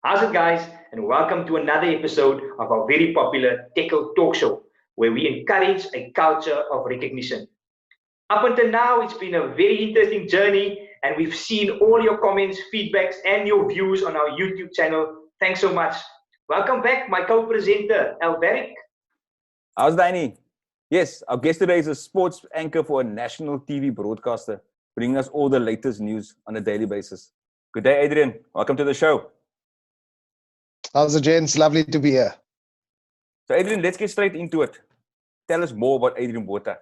How's it, guys? And welcome to another episode of our very popular Tekkel talk show, where we encourage a culture of recognition. Up until now, it's been a very interesting journey, and we've seen all your comments, feedbacks, and your views on our YouTube channel. Thanks so much. Welcome back, my co-presenter, Alberic. How's Danny? Yes, our guest today is a sports anchor for a national TV broadcaster, bringing us all the latest news on a daily basis. Good day, Adrian. Welcome to the show. How's it, gents? Lovely to be here. So, Adrian, let's get straight into it. Tell us more about Adrian Botha.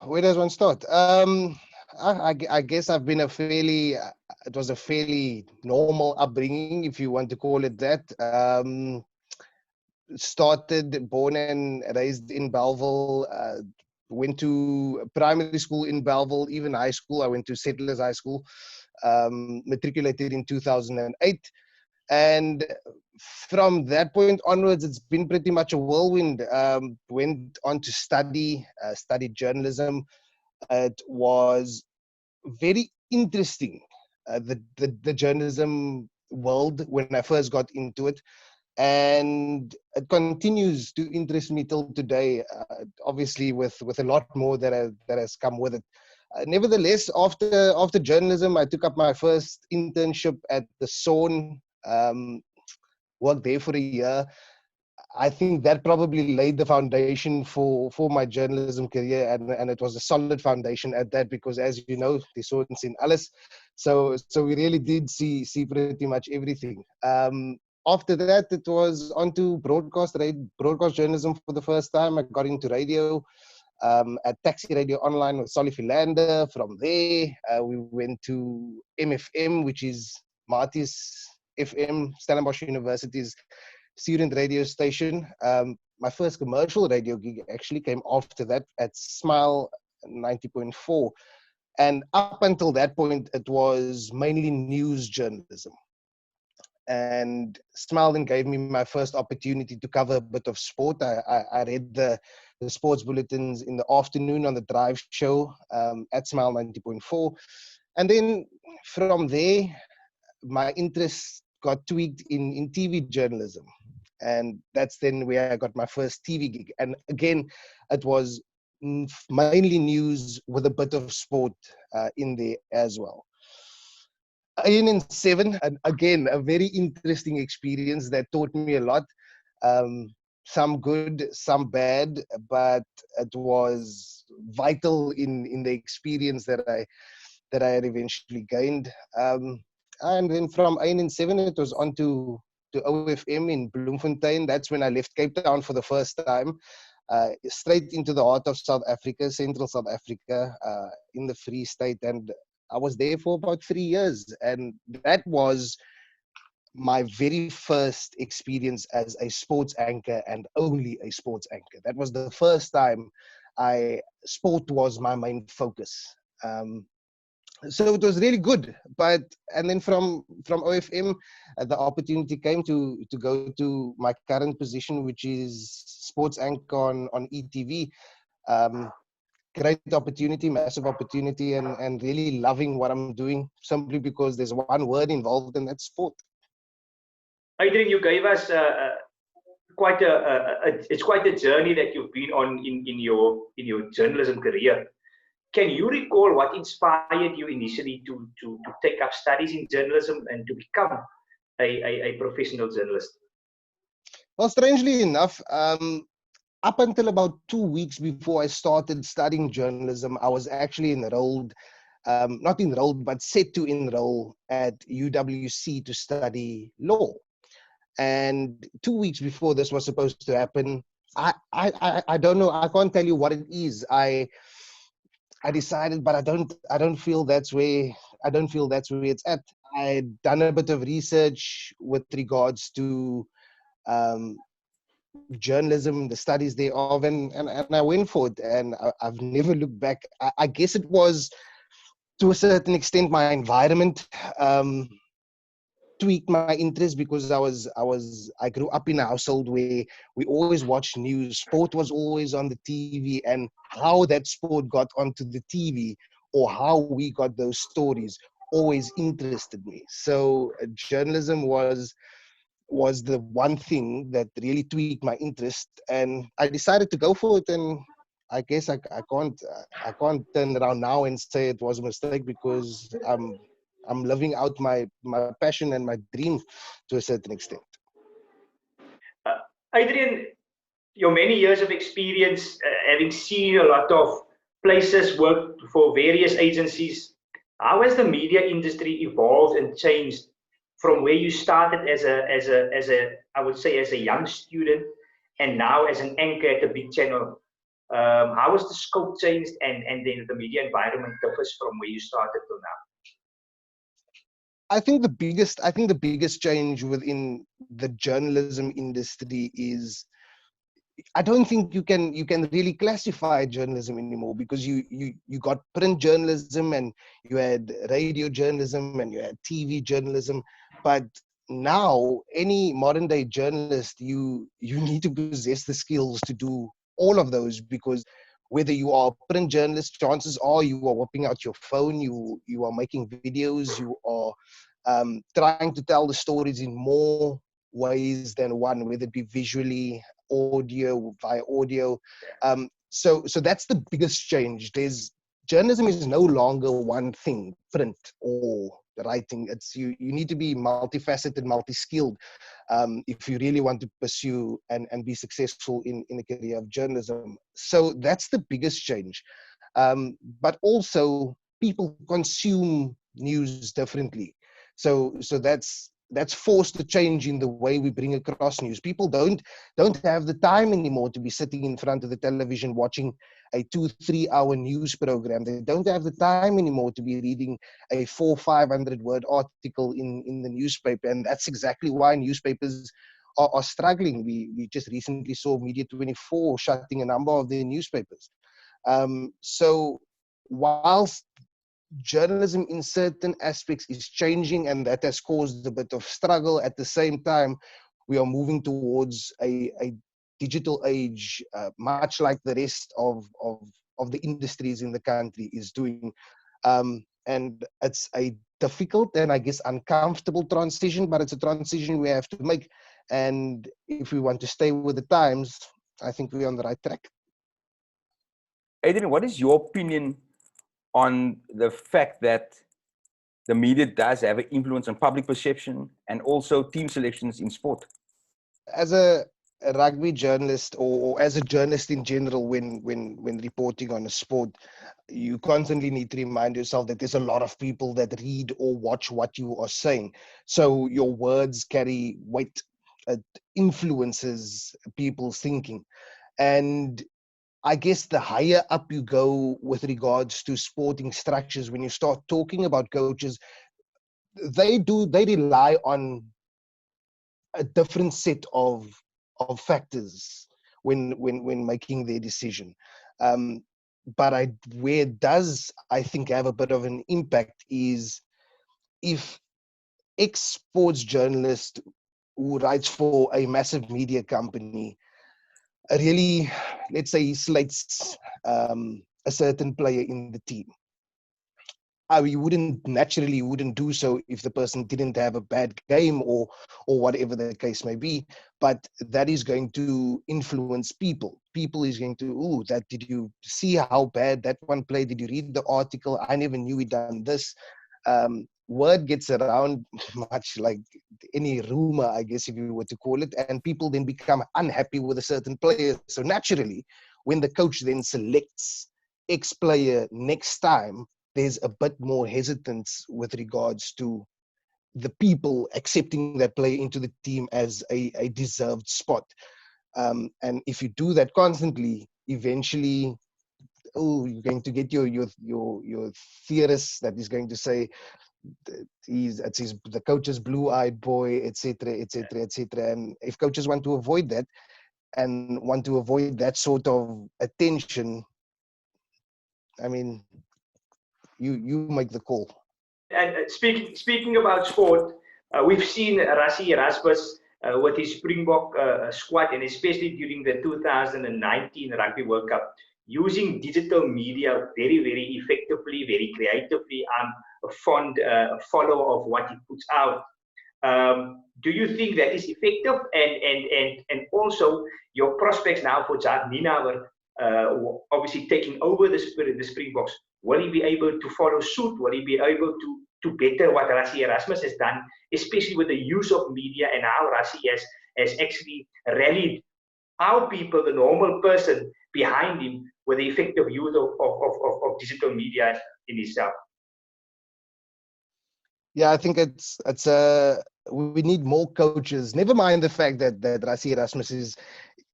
Where does one start? I guess I've been it was a fairly normal upbringing, if you want to call it that. Born and raised in Bellville, went to primary school in Bellville, even high school. I went to Settlers High School, matriculated in 2008. And from that point onwards, it's been pretty much a whirlwind. Went on to studied journalism. It was very interesting, the journalism world when I first got into it. And it continues to interest me till today, obviously with a lot more that has come with it. Nevertheless, after journalism, I took up my first internship at the Sawn. Worked there for a year. I think that probably laid the foundation for my journalism career, and it was a solid foundation at that, because as you know, the Sawn's in alles. So we really did see pretty much everything. After that, it was onto broadcast journalism for the first time. I got into radio at Taxi Radio Online with Solly Philander. From there, we went to MFM, which is Marty's FM, Stellenbosch University's student radio station. My first commercial radio gig actually came after that at Smile 90.4. And up until that point, it was mainly news journalism. And Smile then gave me my first opportunity to cover a bit of sport. I read the sports bulletins in the afternoon on the drive show at Smile 90.4. And then from there, my interest got tweaked in TV journalism. And that's then where I got my first TV gig. And again, it was mainly news with a bit of sport in there as well. In 7, and again, a very interesting experience that taught me a lot. Some good, some bad, but it was vital in the experience that I had eventually gained. And then from 7, it was on to OFM in Bloemfontein. That's when I left Cape Town for the first time, straight into the heart of South Africa, central South Africa, in the Free State. And I was there for about 3 years. And that was my very first experience as a sports anchor, and only a sports anchor. That was the first time sport was my main focus. So it was really good. And then from OFM, the opportunity came to go to my current position, which is sports anchor on ETV. Great opportunity, massive opportunity, and really loving what I'm doing, simply because there's one word involved, and that's sport. Adrian, you gave us quite a journey that you've been on in your journalism career. Can you recall what inspired you initially to take up studies in journalism and to become a professional journalist? Well, strangely enough, up until about 2 weeks before I started studying journalism, I was actually not enrolled, but set to enroll at UWC to study law. And 2 weeks before this was supposed to happen, I don't know, I can't tell you what it is. I decided, but I don't feel that's where it's at. I'd done a bit of research with regards to journalism, the studies thereof, and I went for it, and I've never looked back. I guess it was, to a certain extent, my environment tweaked my interest, because I grew up in a household where we always watched news. Sport was always on the TV, and how that sport got onto the TV, or how we got those stories, always interested me. So journalism was the one thing that really tweaked my interest, and I decided to go for it. And I guess I can't turn around now and say it was a mistake, because I'm living out my passion and my dream to a certain extent. Adrian, your many years of experience, having seen a lot of places, worked for various agencies, how has the media industry evolved and changed from where you started I would say, as a young student, and now as an anchor at a big channel? How has the scope changed, and then the media environment differs from where you started to now? I think the biggest change within the journalism industry is, I don't think you can really classify journalism anymore, because you got print journalism, and you had radio journalism, and you had TV journalism. But now any modern day journalist, you need to possess the skills to do all of those, because whether you are a print journalist, chances are you are whipping out your phone, you are making videos, you are trying to tell the stories in more ways than one, whether it be visually, audio, via audio. So that's the biggest change. Journalism is no longer one thing, print or writing. You need to be multifaceted, multi-skilled, if you really want to pursue and be successful in a career of journalism. So that's the biggest change. But also, people consume news differently. So that's forced a change in the way we bring across news. People don't have the time anymore to be sitting in front of the television watching a 2-3 hour news program. They don't have the time anymore to be reading a 400-500 word article in the newspaper. And that's exactly why newspapers are struggling. We just recently saw Media 24 shutting a number of their newspapers. So whilst journalism in certain aspects is changing, and that has caused a bit of struggle, at the same time we are moving towards a digital age, much like the rest of the industries in the country is doing. And it's a difficult and, I guess, uncomfortable transition, but it's a transition we have to make. And if we want to stay with the times, I think we're on the right track. Adrian, what is your opinion on the fact that the media does have an influence on public perception and also team selections in sport? As a rugby journalist, or as a journalist in general, when reporting on a sport, you constantly need to remind yourself that there's a lot of people that read or watch what you are saying. So your words carry weight. It influences people's thinking. And I guess the higher up you go with regards to sporting structures, when you start talking about coaches, they rely on a different set of factors when making their decision. But where it does, I think, have a bit of an impact is if ex-sports journalist who writes for a massive media company really, let's say, he slates a certain player in the team. You wouldn't do so if the person didn't have a bad game or whatever the case may be. But that is going to influence people. People is going to, did you see how bad that one played? Did you read the article? I never knew he done this. Word gets around, much like any rumor, I guess, if you were to call it, and people then become unhappy with a certain player. So naturally, when the coach then selects X player next time, there's a bit more hesitance with regards to the people accepting that player into the team as a deserved spot. And if you do that constantly, eventually, you're going to get your theorist that is going to say the coach's blue-eyed boy, etc., etc., etc. And if coaches want to avoid that and want to avoid that sort of attention, I mean, you make the call. And speaking about sport, we've seen Rassie Erasmus with his Springbok squad, and especially during the 2019 Rugby World Cup. using digital media very, very effectively, very creatively. I'm a fond follower of what he puts out. Do you think that is effective? And also your prospects now for Jacques Nienaber, obviously taking over the Springboks. Will he be able to follow suit? Will he be able to better what Rassie Erasmus has done, especially with the use of media and how Rassie has actually rallied our people, the normal person behind him, with the effective use of digital media in itself? Yeah, I think we need more coaches. Never mind the fact that Rassie Erasmus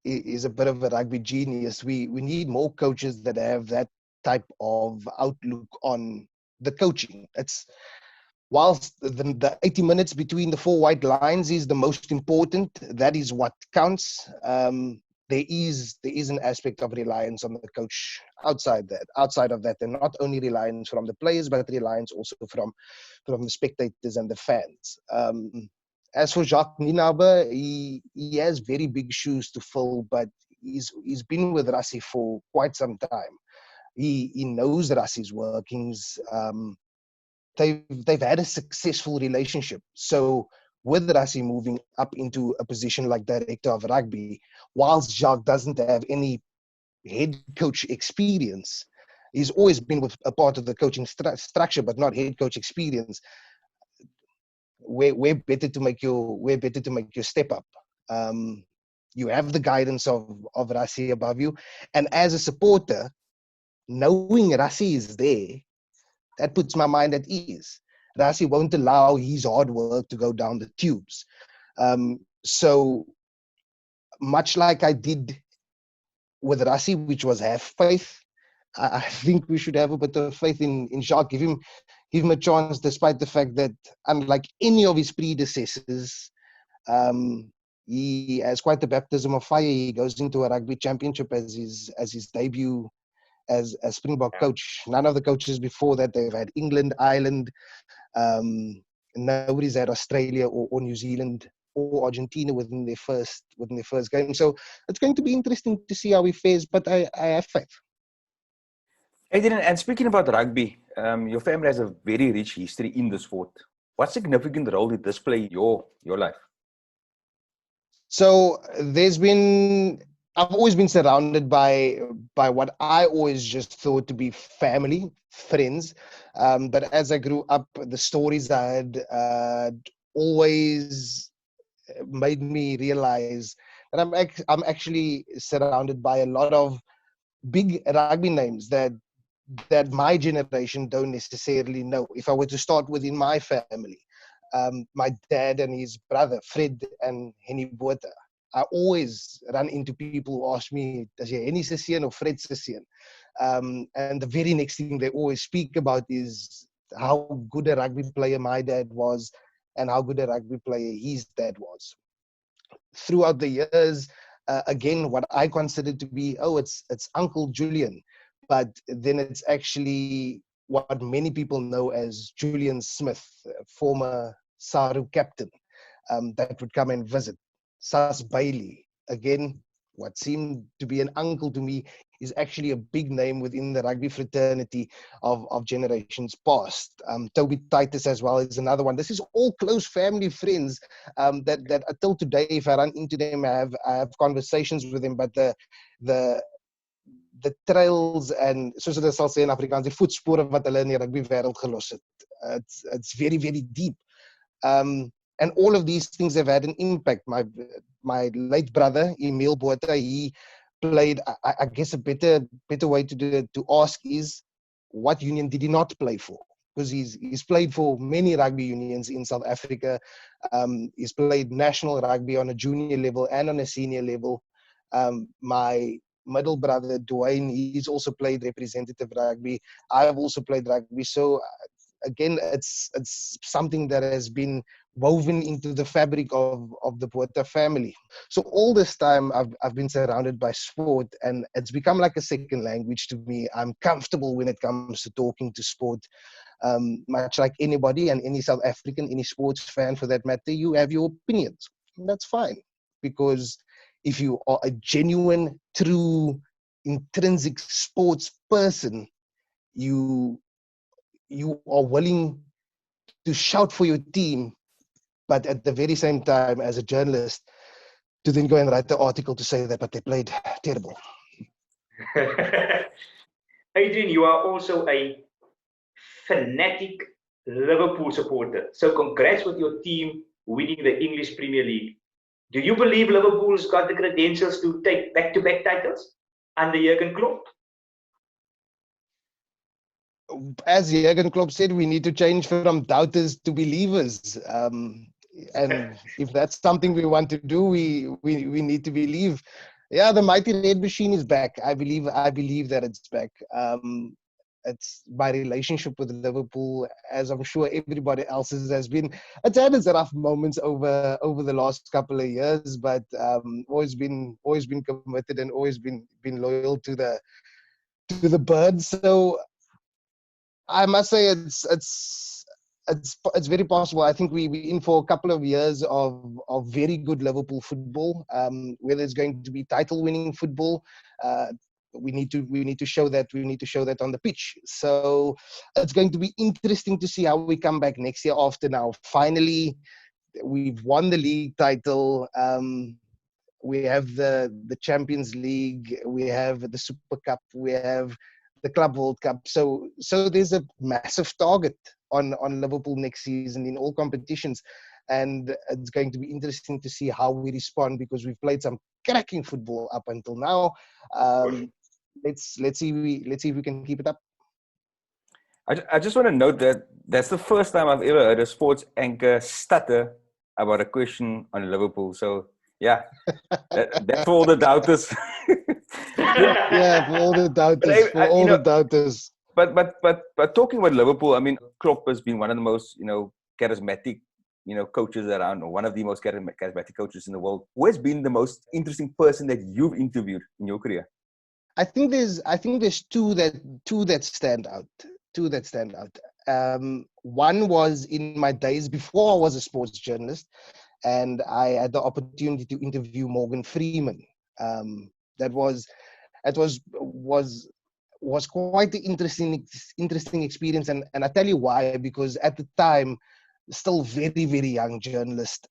is a bit of a rugby genius. We need more coaches that have that type of outlook on the coaching. It's whilst the 80 minutes between the four white lines is the most important, that is what counts. There is an aspect of reliance on the coach outside of that, and not only reliance from the players, but reliance also from the spectators and the fans. As for Jacques Nienaber, he has very big shoes to fill, but he's been with Rassie for quite some time. He knows Rassie's workings. They've had a successful relationship. So with Rassie moving up into a position like director of rugby, whilst Jacques doesn't have any head coach experience, he's always been with a part of the coaching structure, but not head coach experience. We're better to make your step up. You have the guidance of Rassie above you, and as a supporter, knowing Rassie is there, that puts my mind at ease. Rassie won't allow his hard work to go down the tubes. So much like I did with Rassie, which was have faith, I think we should have a bit of faith in Jacques. Give him a chance, despite the fact that, unlike any of his predecessors, he has quite the baptism of fire. He goes into a rugby championship as his debut as a Springbok coach. None of the coaches before that, they've had England, Ireland, nobody's had Australia or New Zealand or Argentina within their first game. So it's going to be interesting to see how he fares, but I have faith. Adrian, and speaking about rugby, your family has a very rich history in the sport. What significant role did this play in your life? So I've always been surrounded by what I always just thought to be family, friends. But as I grew up, the stories I had always made me realize that I'm actually surrounded by a lot of big rugby names that my generation don't necessarily know. If I were to start within my family, my dad and his brother, Fred and Henny Botha, I always run into people who ask me, does he Henny se seun or Fred se seun? And the very next thing they always speak about is how good a rugby player my dad was and how good a rugby player his dad was. Throughout the years, again, what I consider to be, it's Uncle Julian, but then it's actually what many people know as Julian Smith, former Saru captain, that would come and visit. Sas Bailey, again, what seemed to be an uncle to me is actually a big name within the rugby fraternity of generations past. Toby Titus as well is another one. This is all close family friends that until today, if I run into them, I have conversations with them, but the trails and soos hulle sal sê in Afrikaans, die voetspore wat hulle in die rugby wêreld gelos het. It's very, very deep. And all of these things have had an impact. My late brother, Emil Botha, he played, I guess a better way to ask is, what union did he not play for? Because he's played for many rugby unions in South Africa. He's played national rugby on a junior level and on a senior level. My middle brother, Dwayne, he's also played representative rugby. I've also played rugby. So again, it's something that has been woven into the fabric of the Botha family. So all this time I've been surrounded by sport, and it's become like a second language to me. I'm comfortable when it comes to talking to sport. Much like anybody and any South African, any sports fan for that matter, you have your opinions. And that's fine, because if you are a genuine, true intrinsic sports person, you are willing to shout for your team, but at the very same time, as a journalist, to then go and write the article to say that, but they played terrible. Adrian, you are also a fanatic Liverpool supporter. So congrats with your team winning the English Premier League. Do you believe Liverpool's got the credentials to take back-to-back titles under Jurgen Klopp? As Jurgen Klopp said, we need to change from doubters to believers. And if that's something we want to do, we need to believe. Yeah, the mighty red machine is back. I believe that it's back. It's my relationship with Liverpool, as I'm sure everybody else's has been. It's had its rough moments over the last couple of years, but always been committed and always been loyal to the birds. So I must say it's very possible. I think we in for a couple of years of very good Liverpool football. Whether it's going to be title winning football, we need to show that on the pitch. So it's going to be interesting to see how we come back next year after now. Finally, we've won the league title. We have the Champions League. We have the Super Cup. We have the Club World Cup. So there's a massive target on Liverpool next season in all competitions, and it's going to be interesting to see how we respond, because we've played some cracking football up until now. Let's see if we can keep it up. I just want to note that that's the first time I've ever heard a sports anchor stutter about a question on Liverpool. So yeah, that's for all the doubters. Yeah, for all the doubters. The doubters. But talking about Liverpool, I mean, Klopp has been one of the most charismatic coaches around, or one of the most charismatic coaches in the world. Who has been the most interesting person that you've interviewed in your career? I think there's two that stand out. One was in my days before I was a sports journalist, and I had the opportunity to interview Morgan Freeman. That was quite an interesting experience, and I tell you why. Because at the time, still very, very young journalist,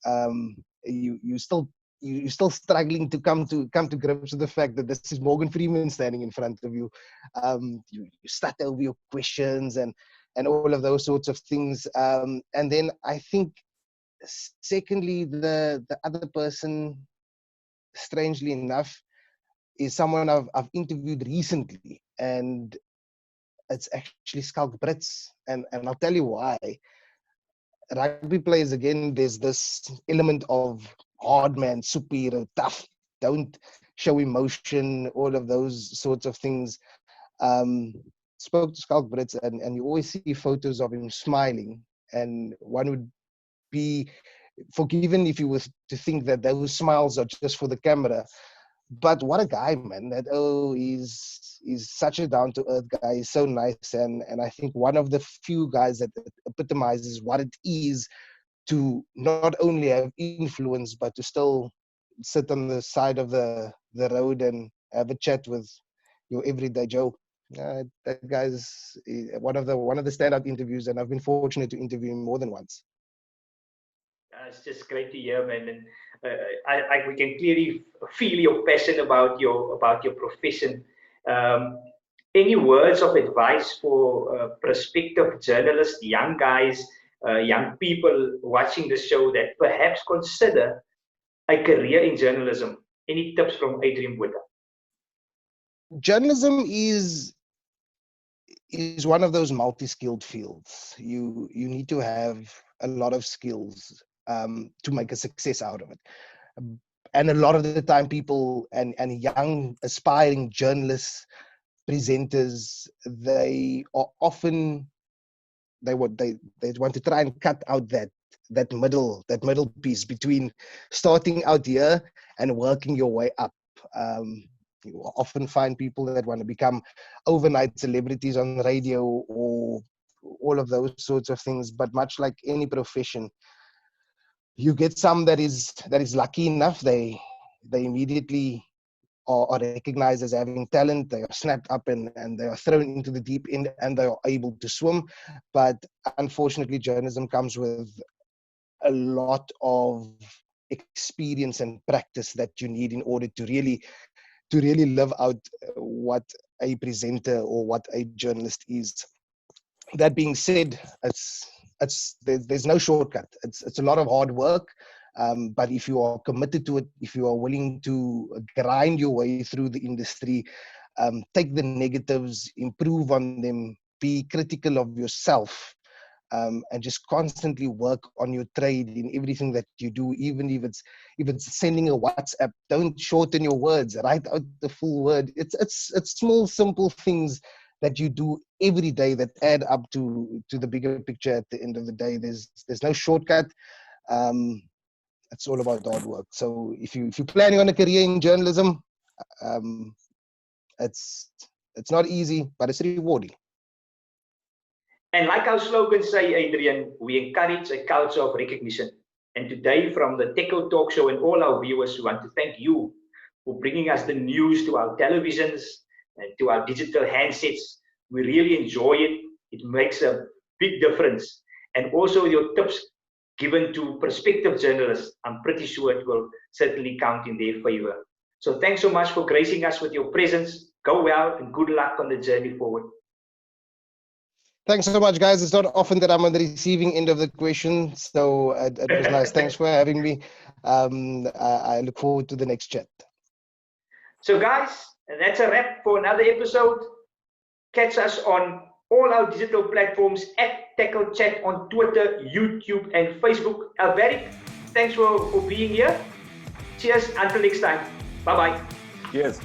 you're still struggling to come to grips with the fact that this is Morgan Freeman standing in front of you. You start over your questions and all of those sorts of things. And then I think, secondly, the other person, strangely enough, is someone I've interviewed recently, and it's actually Skalk Brits, and I'll tell you why. Rugby players, again, there's this element of hard man, superhero, tough, don't show emotion, all of those sorts of things. Spoke to Skalk Brits, and you always see photos of him smiling, and one would be forgiven if you were to think that those smiles are just for the camera. But what a guy, man! He's such a down-to-earth guy. He's so nice, and I think one of the few guys that epitomizes what it is to not only have influence, but to still sit on the side of the road and have a chat with your everyday Joe. That guy's one of the standout interviews, and I've been fortunate to interview him more than once. It's just great to hear, man, and we can clearly feel your passion about your profession. Any words of advice for prospective journalists, young guys, young people watching the show that perhaps consider a career in journalism? Any tips from Adrian Botha? Journalism is one of those multi-skilled fields. You need to have a lot of skills to make a success out of it. And a lot of the time, people and young aspiring journalists, presenters, they are often they want to try and cut out that middle piece between starting out here and working your way up. You often find people that want to become overnight celebrities on radio or all of those sorts of things. But much like any profession, you get some that is lucky enough. They immediately are recognized as having talent. They are snapped up and they are thrown into the deep end and they are able to swim. But unfortunately, journalism comes with a lot of experience and practice that you need in order to really live out what a presenter or what a journalist is. That being said, there's no shortcut. It's a lot of hard work. But if you are committed to it, if you are willing to grind your way through the industry, take the negatives, improve on them, be critical of yourself, and just constantly work on your trade in everything that you do, even if it's sending a WhatsApp. Don't shorten your words. Write out the full word. It's small, simple things that you do every day that add up to the bigger picture at the end of the day. There's no shortcut. It's all about hard work. So if you're planning on a career in journalism, it's not easy, but it's rewarding. And like our slogan say, Adrian, we encourage a culture of recognition. And today, from the Tekkel Talk Show and all our viewers, we want to thank you for bringing us the news to our televisions and to our digital handsets. We really enjoy it. It makes a big difference. And also your tips given to prospective journalists, I'm pretty sure it will certainly count in their favor. So thanks so much for gracing us with your presence. Go well and good luck on the journey forward. Thanks so much, guys. It's not often that I'm on the receiving end of the question, so it was nice. Thanks for having me. I look forward to the next chat. So, guys, that's a wrap for another episode. Catch us on all our digital platforms at Tekkel Chat on Twitter, YouTube, and Facebook. Alberich, thanks for being here. Cheers. Until next time. Bye-bye. Cheers.